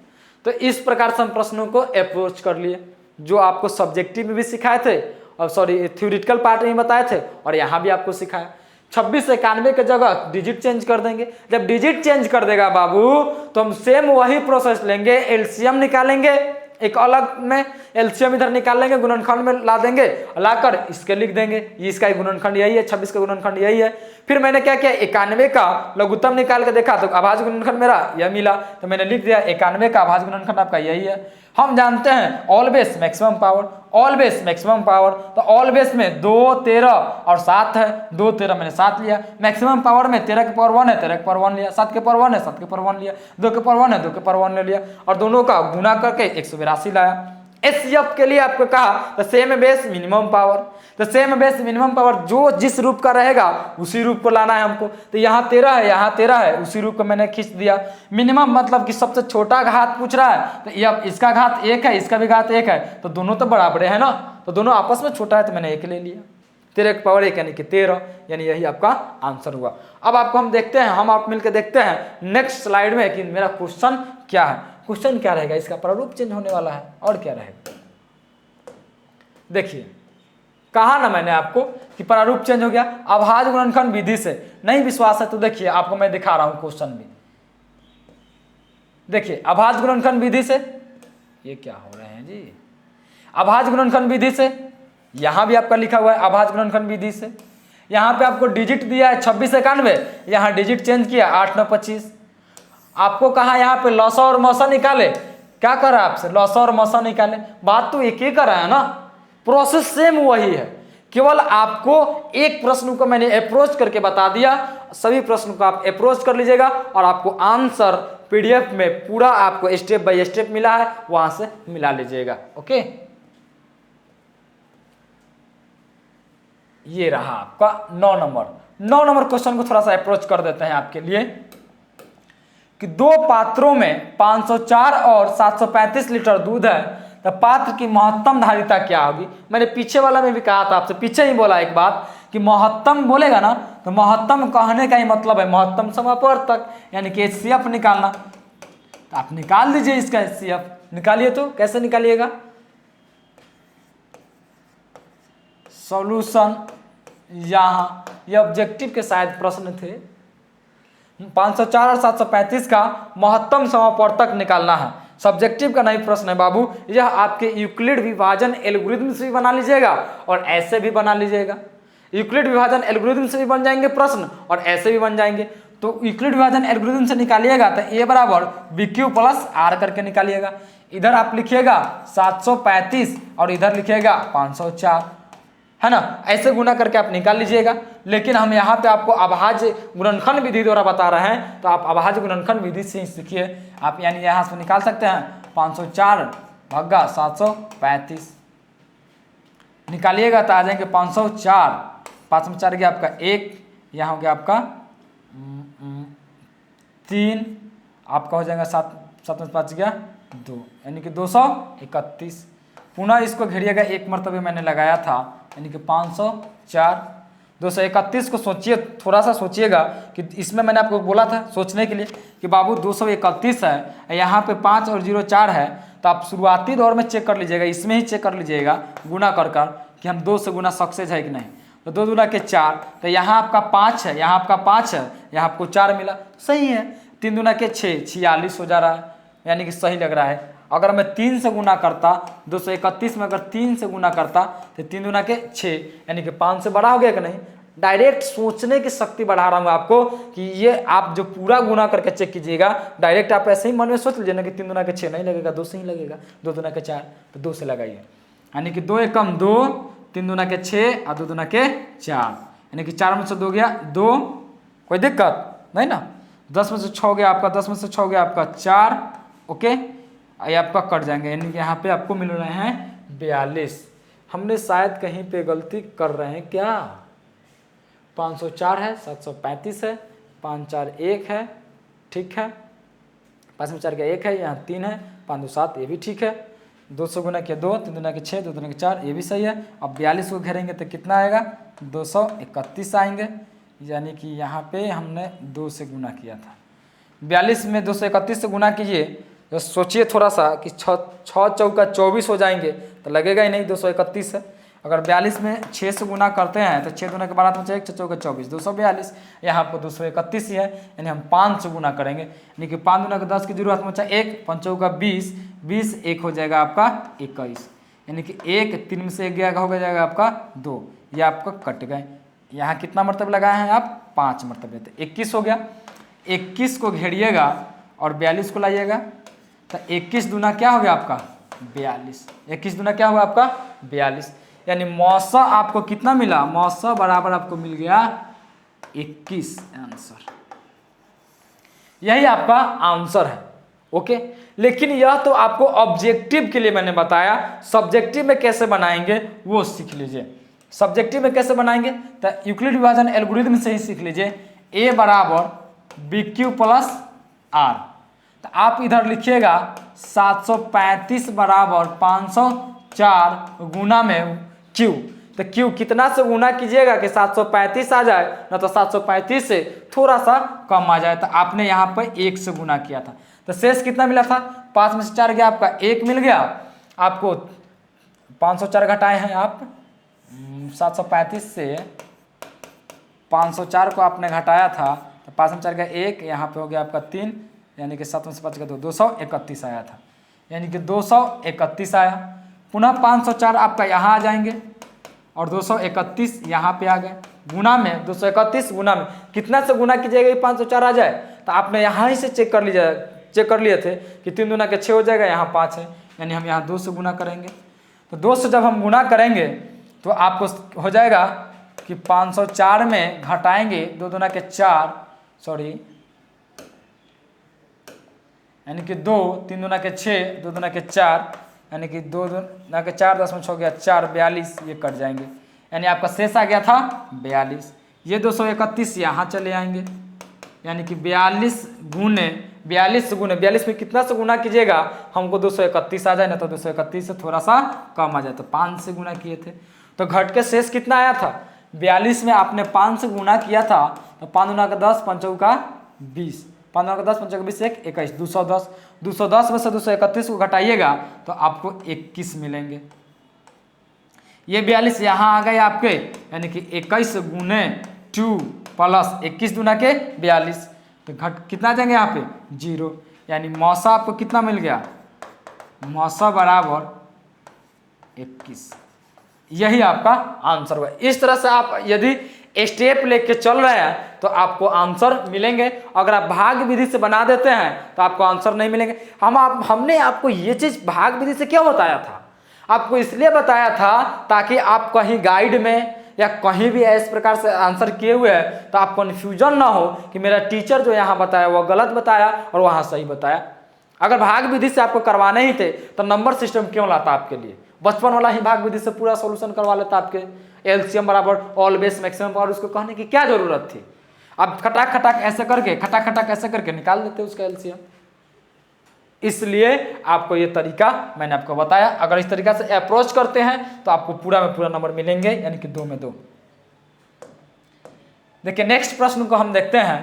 तो इस प्रकार से हम प्रश्नों को अप्रोच कर लिए, जो आपको सब्जेक्टिव में भी सिखाए थे और थ्योरेटिकल पार्ट में बताए थे, और यहाँ भी आपको सिखाया। 26 से 91 की जगह डिजिट चेंज कर देंगे। जब डिजिट चेंज कर देगा बाबू तो हम सेम वही प्रोसेस लेंगे, एलसीएम निकालेंगे, एक अलग में एलसीएम इधर निकाल लेंगे, गुणनखंड में ला देंगे, लाकर इसके लिख देंगे, ये इसका गुणनखंड यही है, 26 का गुणनखंड यही है। फिर मैंने क्या किया, 91 का लघुत्तम निकाल के देखा तो अभाज्य गुणनखंड मेरा यह मिला, तो मैंने लिख दिया 91 का अभाज्य गुणनखंड आपका यही है। हम जानते हैं always maximum power, always maximum power, तो ऑलवेज में 2, 13 और 7 है, 2, 13 मैंने 7 लिया। मैक्सिमम पावर में 13 के पावर 1 है, 13 के पावर 1 लिया, 7 के पावर 1 है, 7 के पावर 1 लिया, 2 के पावर 1 है, 2 के पावर 1 ले लिया, और दोनों का गुना करके 182 लाया। HCF के लिए आपको कहा तो सेम बेस मिनिमम पावर, तो सेम बेस मिनिमम पावर जो जिस रूप का रहेगा उसी रूप को लाना है हमको। तो यहाँ 13 है, यहाँ 13 है, उसी रूप को मैंने खींच दिया। मिनिमम मतलब कि सबसे छोटा घात पूछ रहा है, तो ये इसका घात 1 है, इसका भी घात 1 है, तो दोनों तो बराबर है ना, तो दोनों आपस में छोटा है, तो मैंने 1 ले लिया। 13 के पावर 1 यानी कि 13, यानी यही आपका आंसर हुआ। अब आपको हम देखते हैं, हम आप मिलकर देखते हैं नेक्स्ट स्लाइड में कि मेरा क्वेश्चन क्या है। क्वेश्चन क्या रहेगा, इसका प्रारूप चेंज होने वाला है, और क्या रहेगा देखिए। कहा ना मैंने आपको कि प्रारूप चेंज हो गया अभाज्य गुणनखंड विधि से। नहीं विश्वास है तो देखिए, आपको मैं दिखा रहा हूं क्वेश्चन भी। देखिए अभाज्य गुणनखंड विधि से, ये क्या हो रहे हैं जी, अभाज्य गुणनखंड विधि से, यहां भी आपका लिखा हुआ है अभाज्य गुणनखंड विधि से। यहां पे आपको डिजिट दिया है 26 91, यहां डिजिट चेंज किया 8 9 25। आपको कहा यहाँ पे लॉसा और मौसा निकाले, क्या करा आपसे, लॉसा और मौसा निकाले। बात तो एक ही करा है ना, प्रोसेस सेम वही है, केवल आपको एक प्रश्न को मैंने अप्रोच करके बता दिया। सभी प्रश्न को आप अप्रोच कर लीजिएगा और आपको आंसर पीडीएफ में पूरा आपको स्टेप बाय स्टेप मिला है, वहां से मिला लीजिएगा। ओके, ये रहा आपका 9 नंबर क्वेश्चन को थोड़ा सा अप्रोच कर देते हैं आपके लिए कि 2 पात्रों में 504 और 735 लीटर दूध है, तो पात्र की महत्तम धारिता क्या होगी। मैंने पीछे वाला में भी कहा था आपसे, पीछे ही बोला एक बात कि महत्तम बोलेगा ना तो महत्तम कहने का ही मतलब है महत्तम समापवर्तक, यानी कि HCF निकालना। तो आप निकाल दीजिए इसका HCF, निकालिए। तो कैसे निकालिएगा? सॉल्यूशन यहाँ, ये ऑब्जेक्टिव के शायद प्रश्न थे। 504 और 735 का महत्तम समापवर्तक निकालना है, सब्जेक्टिव का नहीं प्रश्न है बाबू। यह आपके यूक्लिड विभाजन एल्गोरिथम से भी बना लीजिएगा और ऐसे भी बना लीजिएगा। यूक्लिड विभाजन एल्गोरिथम से भी बन जाएंगे प्रश्न और ऐसे भी बन जाएंगे। तो यूक्लिड विभाजन एल्गोरिथम से निकालिएगा तो A बराबर BQ प्लस R करके निकालिएगा। इधर आप लिखिएगा 735 और इधर लिखिएगा 504, है ना। ऐसे गुना करके आप निकाल लीजिएगा। लेकिन हम यहाँ पे आपको अभाज्य गुणनखंड विधि द्वारा बता रहे हैं, तो आप अभाज्य गुणनखंड विधि से ही सीखिए आप। यानी यहाँ से निकाल सकते हैं 504 भागा 735, निकालिएगा तो आ जाएंगे 504, 5 में 4 गया आपका 1, यहाँ हो गया आपका 3, आपका हो जाएगा 7 में 5 गया 2, यानी कि 231। पुनः इसको घेरिएगा, एक मरतबे मैंने लगाया था, यानी कि 504। 231 को सोचिए, थोड़ा सा सोचिएगा कि इसमें मैंने आपको बोला था सोचने के लिए कि बाबू 231 है, यहाँ पे 5 और 0 4 है। तो आप शुरुआती दौर में चेक कर लीजिएगा, इसमें ही चेक कर लीजिएगा गुना कर कि हम 2 से गुना सक्सेस है कि नहीं। तो 2 दूना के 4, तो यहाँ आपका 5 है, यहाँ आपका 5 है, यहाँ आपको 4 मिला, सही है। 3 दूना के 6, 46 हो जा रहा है, यानी कि सही लग रहा है। अगर मैं 3 से गुना करता, 231 में अगर 3 से गुना करता तो 3 दूना के 6, यानी कि 5 से बड़ा हो गया कि नहीं। डायरेक्ट सोचने की शक्ति बढ़ा रहा हूँ आपको कि ये आप जो पूरा गुना करके चेक कीजिएगा, डायरेक्ट आप ऐसे ही मन में सोच लीजिए ना कि 3 दूना के 6 नहीं लगेगा, 2 से ही लगेगा। 2 दूना के 4, तो 2 से लगाइए, यानी कि 2 एकम 2, 3 दूना के 6 और 2 दूना के 4, यानी कि 4 में से 2 गया 2, कोई दिक्कत नहीं ना। 10 में से 6 गया आपका, 10 में से 6 गया आपका 4, ओके। ये आपका कट जाएंगे, यानी कि यहाँ पे आपको मिल रहे हैं 42। हमने शायद कहीं पे गलती कर रहे हैं क्या? 504 है, 735 है, 5 4 1 है, ठीक है। 5 में 4 का 1 है, यहाँ 3 है, 5 2 7, ये भी ठीक है। 200 गुना के 2, 3 गुना के 6, 2 गुना के 4, ये भी सही है। अब 42 को घेरेंगे तो कितना आएगा? 231 आएंगे, यानी कि यहाँ पे हमने 2 से गुना किया था। 42 में 231 से गुना कीजिए तो सोचिए थोड़ा सा कि 6 चौका 24 हो जाएंगे, तो लगेगा ही नहीं, 231 है। अगर 42 में 6 से गुना करते हैं तो 6 दूना के 12 में 1, 6 चौका 24, 242। यहाँ पर 231 ही है, यानी हम 5 से गुना करेंगे, यानी कि 5 दूना के 10 की जरूरत में 1, 5 चौका 20, 20 1 हो जाएगा आपका 21, यानी कि 1 3 में से 1 गया हो जाएगा आपका 2, ये आपका कट गए। यहाँ कितना मरतबा लगाए हैं आप? 5 मरतबे, तो 21 हो गया। 21 को घेरिएगा और 42 को लाइएगा, तो 21 दूना क्या हो गया आपका? 42। 21 दूना क्या हुआ आपका? 42, यानी मौसा आपको कितना मिला? मौसा बराबर आपको मिल गया 21 आंसर। यही आपका आंसर है, ओके। लेकिन यह तो आपको ऑब्जेक्टिव के लिए मैंने बताया, सब्जेक्टिव में कैसे बनाएंगे वो सीख लीजिए। सब्जेक्टिव में कैसे बनाएंगे तो यूक्लिड विभाजन एल्गोरिथम से ही सीख लीजिए। A बराबर BQ प्लस R, तो आप इधर लिखिएगा 735 बराबर 504 गुना में Q। तो Q कितना से गुना कीजिएगा कि 735 आ जाए, ना तो 735 से थोड़ा सा कम आ जाए। तो आपने यहाँ पर 1 से गुना किया था, तो शेष कितना मिला था? 5 में से 4 गया आपका 1 मिल गया आपको। 504 घटाए हैं आप, 735 से 504 को आपने घटाया था, तो 5 में 4 का 1, यहाँ पे हो गया आपका 3, यानी कि 7 में से 5 का 2, 231 आया था, यानी कि 231 आया। पुनः 504 आपका यहाँ आ जाएंगे और 231 यहाँ पे आ गए। गुना में 231 गुना में कितना से गुना कीजिएगा 504 आ जाए, तो आपने यहाँ ही से चेक कर लिए थे कि 3 दूना के 6 हो जाएगा, यहाँ 5 है, यानी हम यहाँ 2 से गुना करेंगे। तो 2 से जब हम गुना करेंगे तो आपको हो जाएगा कि 504 में घटाएंगे 2 दूना के 4, सॉरी, यानी कि 2, 3 दूना के 6, 2 दूना के 4, यानी कि 2 दूना के 4, 10 में 6 गया 4, 42, ये कट जाएंगे, यानी आपका शेष आ गया था 42। ये 231 यहाँ चले आएंगे, यानी कि 42 में कितना से गुना कीजिएगा? हमको 231 आ जाए, ना तो 231 से थोड़ा सा कम आ जाए, तो 5 से गुना किए थे, तो घट के शेष कितना आया था? 42 में आपने 5 से गुना किया था तो 5 गुना का 10, 5 चौका 20, 5 गुना का 10, 5 चौका 20, 21, 210, 210 में से 231 को घटाइएगा तो आपको 21 मिलेंगे। ये 42 यहाँ आ गए आपके, यानी कि 21 गुने 2 प्लस 21 दूना के 42, तो घट कितना जाएंगे यहाँ पे 0, यानी मौसा आपको कितना मिल गया, मौसा बराबर 21। यही आपका आंसर हुआ। इस तरह से आप यदि स्टेप लेके चल रहे हैं तो आपको आंसर मिलेंगे। अगर आप भाग विधि से बना देते हैं तो आपको आंसर नहीं मिलेंगे। हमने आपको ये चीज भाग विधि से क्यों बताया था, आपको इसलिए बताया था ताकि आप कहीं गाइड में या कहीं भी इस प्रकार से आंसर किए हुए हैं तो आप कन्फ्यूजन ना हो कि मेरा टीचर जो यहाँ बताया वो गलत बताया और वहाँ सही बताया। अगर भाग विधि से आपको करवाने ही थे तो नंबर सिस्टम क्यों लाता आपके लिए, बचपन वाला ही भाग विधि से पूरा सॉल्यूशन करवा लेता आपके, एलसीएम बराबर ऑलवेज मैक्सिमम पावर, उसको कहने की क्या जरूरत थी। आप खटाक खटाक ऐसे करके निकाल देते उसका एलसीएम। इसलिए आपको ये तरीका मैंने आपको बताया। अगर इस तरीका से अप्रोच करते हैं तो आपको पूरा में पूरा नंबर मिलेंगे, यानी कि 2 में 2। देखिए नेक्स्ट प्रश्न को हम देखते हैं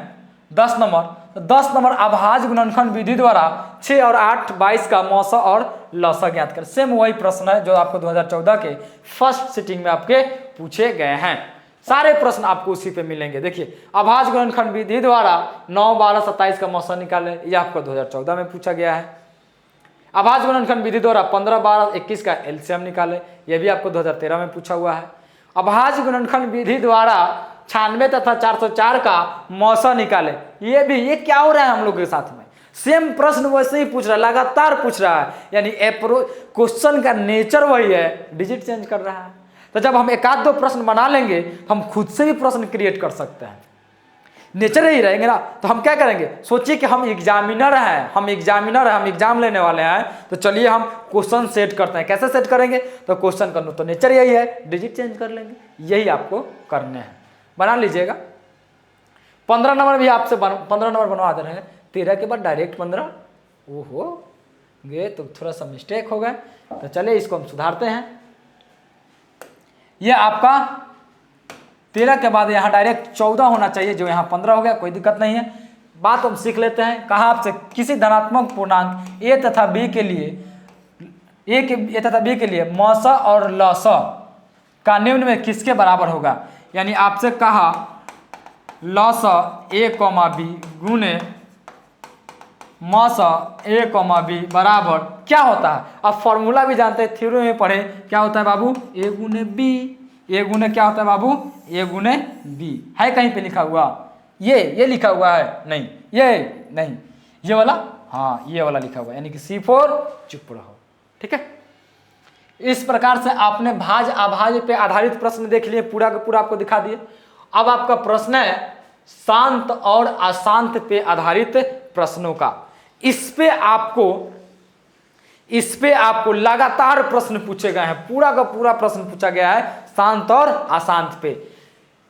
10 नंबर। तो 10 नंबर अभाज्य गुणनखंड विधि द्वारा 6 और 8, 22 का मौसा और लौसा ज्ञात कर। सेम वही प्रश्न है जो आपको 2014 के फर्स्ट सिटिंग में आपके पूछे गए हैं। सारे प्रश्न आपको उसी पे मिलेंगे। देखिए अभाज्य गुणनखंड विधि द्वारा 9, 12, 27 का मौसा निकाले, ये आपको 2014 में पूछा गया है। अभाज्य गुणनखंड विधि द्वारा 15, 12, 21 का एलसीएम निकाले, ये भी आपको 2013 में पूछा हुआ है। अभाज्य गुणनखंड विधि द्वारा 96 तथा 404 का मौसा निकाले, ये क्या हो रहा है हम लोग के साथ में, सेम प्रश्न वैसे ही पूछ रहा है, लगातार पूछ रहा है, यानी क्वेश्चन का नेचर वही है, डिजिट चेंज कर रहा है। तो जब हम 1-2 प्रश्न बना लेंगे तो हम खुद से भी प्रश्न क्रिएट कर सकते हैं, नेचर ही रहेंगे ना। तो हम क्या करेंगे, सोचिए कि हम एग्जामिनर हैं, हम एग्जाम लेने वाले हैं, तो चलिए हम क्वेश्चन सेट करते हैं। कैसे सेट करेंगे, तो क्वेश्चन का तो नेचर यही है, डिजिट चेंज कर लेंगे, यही आपको करने हैं। बना लीजिएगा। 15 नंबर भी आपसे 15 नंबर बनवा दे रहे हैं, 13 के बाद डायरेक्ट 15, ओहो ये तो थोड़ा सा मिस्टेक हो गया। तो चलिए इसको हम सुधारते हैं। ये आपका 13 के बाद यहाँ डायरेक्ट 14 होना चाहिए, जो यहाँ 15 हो गया, कोई दिक्कत नहीं है। बात हम सीख लेते हैं। कहा आपसे किसी धनात्मक पूर्णांक ए तथा बी के लिए मौसा और लौसा का निम्न में किसके बराबर होगा। यानी आपसे कहा लौसा a, b गुने मौसा a, b बराबर क्या होता है। अब फॉर्मूला भी जानते हैं, थ्योरी में पढ़े, क्या होता है बाबू, a गुने b, a गुने क्या होता है बाबू, a गुने b। है कहीं पे लिखा हुआ, ये लिखा हुआ है, नहीं ये नहीं, ये वाला, हाँ ये वाला लिखा हुआ है, यानी कि C4 चुप रहो, ठीक है। इस प्रकार से आपने भाज्य अभाज्य पे आधारित प्रश्न देख लिए, पूरा का पूरा आपको दिखा दिए। अब आपका प्रश्न है शांत और अशांत पे आधारित प्रश्नों का। इस पे आपको लगातार प्रश्न पूछे गए हैं, पूरा का पूरा प्रश्न पूछा गया है शांत और अशांत पे।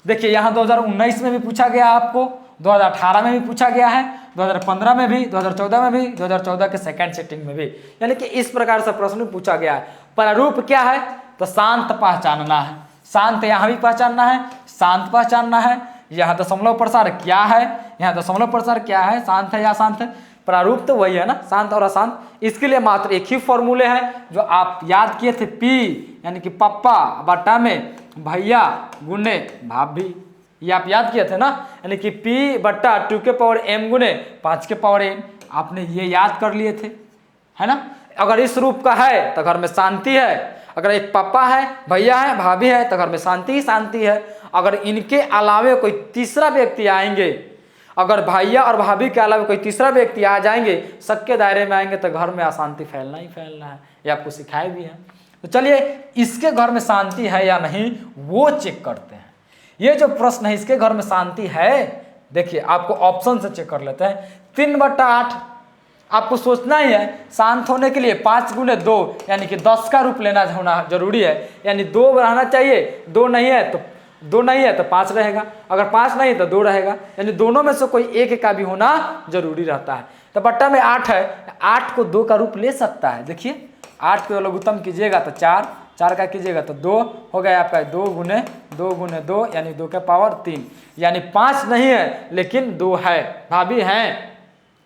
देखिए यहाँ 2019 में भी पूछा गया आपको, 2018 में भी पूछा गया है, 2015 में भी, 2014 में भी, 2014 के सेकंड सेटिंग में भी, यानी कि इस प्रकार से प्रश्न पूछा गया है। प्रारूप क्या है, तो शांत पहचानना है, शांत यहाँ भी पहचानना है, शांत पहचानना है। यहाँ दशमलव प्रसार क्या है, यहाँ दशमलव प्रसार क्या है, शांत है या अशांत है। प्रारूप तो वही है ना, शांत और अशांत। इसके लिए मात्र एक ही फॉर्मूले हैं जो आप याद किए थे, पी यानी कि पप्पा बटा में भैया गुने भाभी, ये आप याद किए थे ना, यानी कि P बट्टा 2 के पावर m गुने 5 के पावर n, आपने ये याद कर लिए थे, है ना। अगर इस रूप का है तो घर में शांति है, अगर एक पापा है, भैया है, भाभी है, तो घर में शांति ही शांति है। अगर इनके अलावे कोई तीसरा व्यक्ति आएंगे, अगर भैया और भाभी के अलावा कोई तीसरा व्यक्ति आ जाएंगे, सबके दायरे में आएंगे, तो घर में अशांति फैलना ही फैलना है, ये आपको सिखाए भी है। तो चलिए इसके घर में शांति है या नहीं वो चेक करते हैं। ये जो प्रश्न है इसके घर में शांति है, देखिए आपको ऑप्शन से चेक कर लेते हैं। 3/8 आपको सोचना ही है, शांत होने के लिए 5 गुने 2 यानी कि 10 का रूप लेना होना जरूरी है, यानी 2 रहना चाहिए, 2 नहीं है तो 5 रहेगा, अगर 5 नहीं तो 2 रहेगा, यानी दोनों में से कोई एक का भी होना जरूरी रहता है। तो बट्टा में 8 है, 8 को 2 का रूप ले सकता है। देखिए 8 को लघुत्तम कीजिएगा तो 4, 4 का कीजिएगा तो 2 हो गया आपका, 2 गुने 2 यानी 2 के पावर 3, यानी 5 नहीं है लेकिन 2 है। भाभी हैं,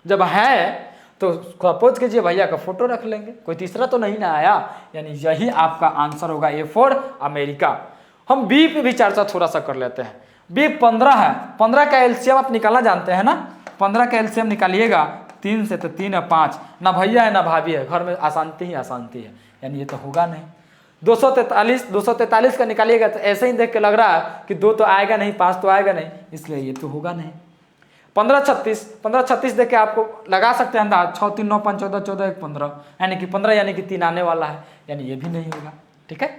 जब है तो सपोज कीजिए भैया का फोटो रख लेंगे, कोई तीसरा तो नहीं ना आया, यानी यही आपका आंसर होगा ए फॉर अमेरिका। हम बी पे भी चर्चा थोड़ा सा कर लेते हैं। बी 15 है, 15 का एलसीएम आप निकालना जानते हैं ना, 15 का एलसीएम निकालिएगा 3 से तो 3 है 5, ना भैया है ना भाभी है, घर में अशांति ही अशांति है, यानी ये तो होगा नहीं। 243 का निकालिएगा तो ऐसे ही देख के लग रहा है कि 2 तो आएगा नहीं, 5 तो आएगा नहीं, इसलिए ये तो होगा नहीं। 1536 देख के आपको लगा सकते हैं अंदाज, 6 3 9 5 14 14 1 15, यानी कि 15 यानी कि 3 आने वाला है, यानी ये भी नहीं होगा। ठीक है,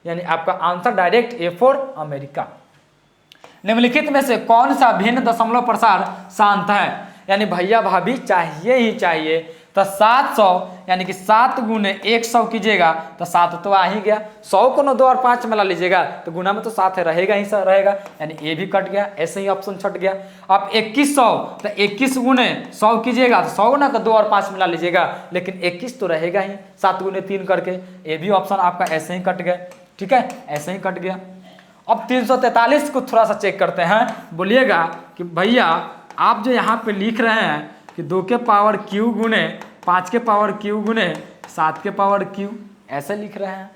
यानी आपका answer direct A for America. निम्नलिखित में से कौन सा भिन्न दशमलव प्रसार शांत है, यानी भैया भाभी चाहिए ही चाहिए, तो 700 यानी कि 7 गुने 100 कीजिएगा तो 7 तो आ ही गया, 100 को 2 और 5 मिला लीजिएगा तो गुना में तो 7 है, रहेगा ही रहेगा, यानी ए भी कट गया, ऐसे ही ऑप्शन छट गया। अब 2100 तो 21 गुने 100 कीजिएगा तो 100 गुना का 2 और 5 मिला लीजिएगा, लेकिन 21 तो रहेगा ही, 7 गुने 3 करके, ए भी ऑप्शन आपका ऐसे ही कट गया। ठीक है, ऐसे ही कट गया। अब 343 को थोड़ा सा चेक करते हैं, बोलिएगा कि भैया आप जो यहाँ पे लिख रहे हैं कि 2 के पावर क्यू गुने 5 के पावर क्यू गुने 7 के पावर क्यू, ऐसे लिख रहे हैं,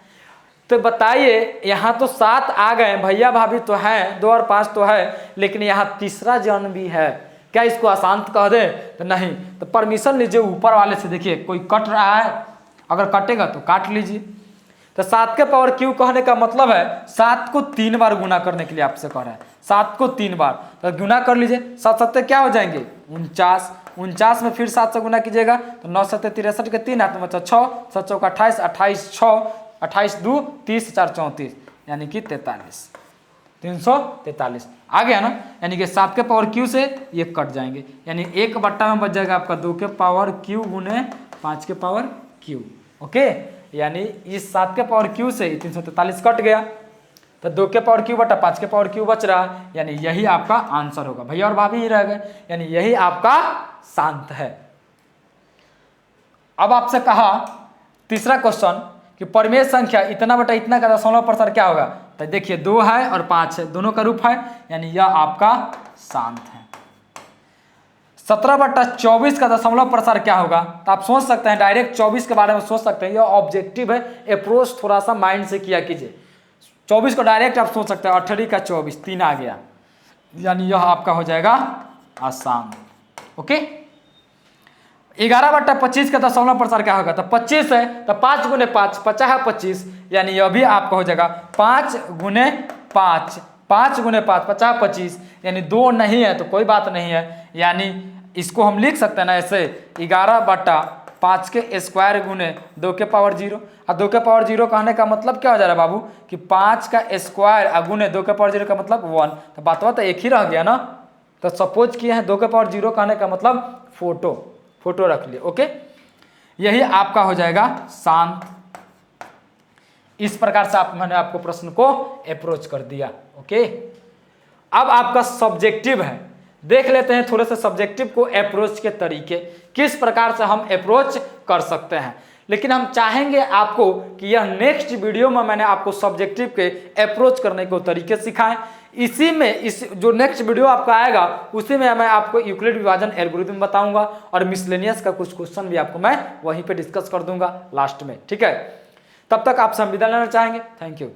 तो बताइए यहाँ तो 7 आ गए, भैया भाभी तो है, 2 और 5 तो है, लेकिन यहाँ तीसरा जन भी है, क्या इसको अशांत कह दे? तो नहीं, तो परमिशन लीजिए ऊपर वाले से, देखिए कोई कट रहा है, अगर कटेगा तो काट लीजिए। तो 7 के पावर क्यू कहने का मतलब है 7 को 3 बार गुना करने के लिए आपसे कह रहा है, 7 को 3 बार, तो गुना कर लीजिए, 7 7 क्या हो जाएंगे 49, 49 में फिर 7 से गुना कीजिएगा तो 9 7 63 के 3 हाथ में बचा 6, 7 चौका 28, 28 6, 28 2 30 4 34, यानी कि 43, 343 आ गया ना, यानी कि 7 के पावर क्यू से ये कट जाएंगे, यानी 1 बट्टा में बच जाएगा आपका 2 के पावर क्यू गुने 5 के पावर क्यू। ओके, यानी इस 7 के पावर क्यू से 343 कट गया, तो 2 के पावर क्यू बटा 5 के पावर क्यू बच रहा, यानी यही आपका आंसर होगा। भैया और भाभी ही रह गए, यानी यही आपका शांत है। अब आपसे कहा तीसरा क्वेश्चन कि परिमेय संख्या इतना बटा इतना का दशमलव प्रसार क्या होगा, तो देखिए 2 है और 5 है, दोनों का रूप है, यानी यह आपका शांत है। 17/24 का दशमलव प्रसार क्या होगा, तो आप सोच सकते हैं, डायरेक्ट 24 के बारे में सोच सकते हैं, यह ऑब्जेक्टिव है, अप्रोच थोड़ा सा माइंड से किया कीजिए। 24 को डायरेक्ट आप सोच सकते हैं, 18 का 24 3 आ गया, यानी यह आपका हो जाएगा अशांत। ओके, 11/25 का दशमलव प्रसार क्या होगा, तो 25 है तो 5 गुने 5 50 है 25, यानी यह भी आपका हो जाएगा 5 गुने 5, 5 गुने 5 50 25, यानी 2 नहीं है तो कोई बात नहीं है, यानी इसको हम लिख सकते हैं ना ऐसे 11/5 के स्क्वायर गुने 2 के पावर 0, और 2 के पावर 0 कहने का मतलब क्या हो जा रहा है बाबू कि 5 का स्क्वायर गुने 2 के पावर 0 का मतलब 1, तो बात तो एक ही रह गया ना, तो सपोज किए हैं 2 के पावर 0 कहने का मतलब फोटो रख लिए। ओके, यही आपका हो जाएगा शांत। इस प्रकार से मैंने आपको प्रश्न को अप्रोच कर दिया। ओके, अब आपका सब्जेक्टिव है, देख लेते हैं थोड़े से सब्जेक्टिव को अप्रोच के तरीके, किस प्रकार से हम अप्रोच कर सकते हैं। लेकिन हम चाहेंगे आपको कि यह नेक्स्ट वीडियो में मैंने आपको सब्जेक्टिव के अप्रोच करने के तरीके सिखाएं। इसी में इस जो नेक्स्ट वीडियो आपका आएगा उसी में मैं आपको यूक्लिड विभाजन एल्गोरिथम बताऊंगा, और मिसलेनियस का कुछ क्वेश्चन भी आपको मैं वहीं पे डिस्कस कर दूंगा लास्ट में। ठीक है, तब तक आपसे हम विदा लेना चाहेंगे। Thank you.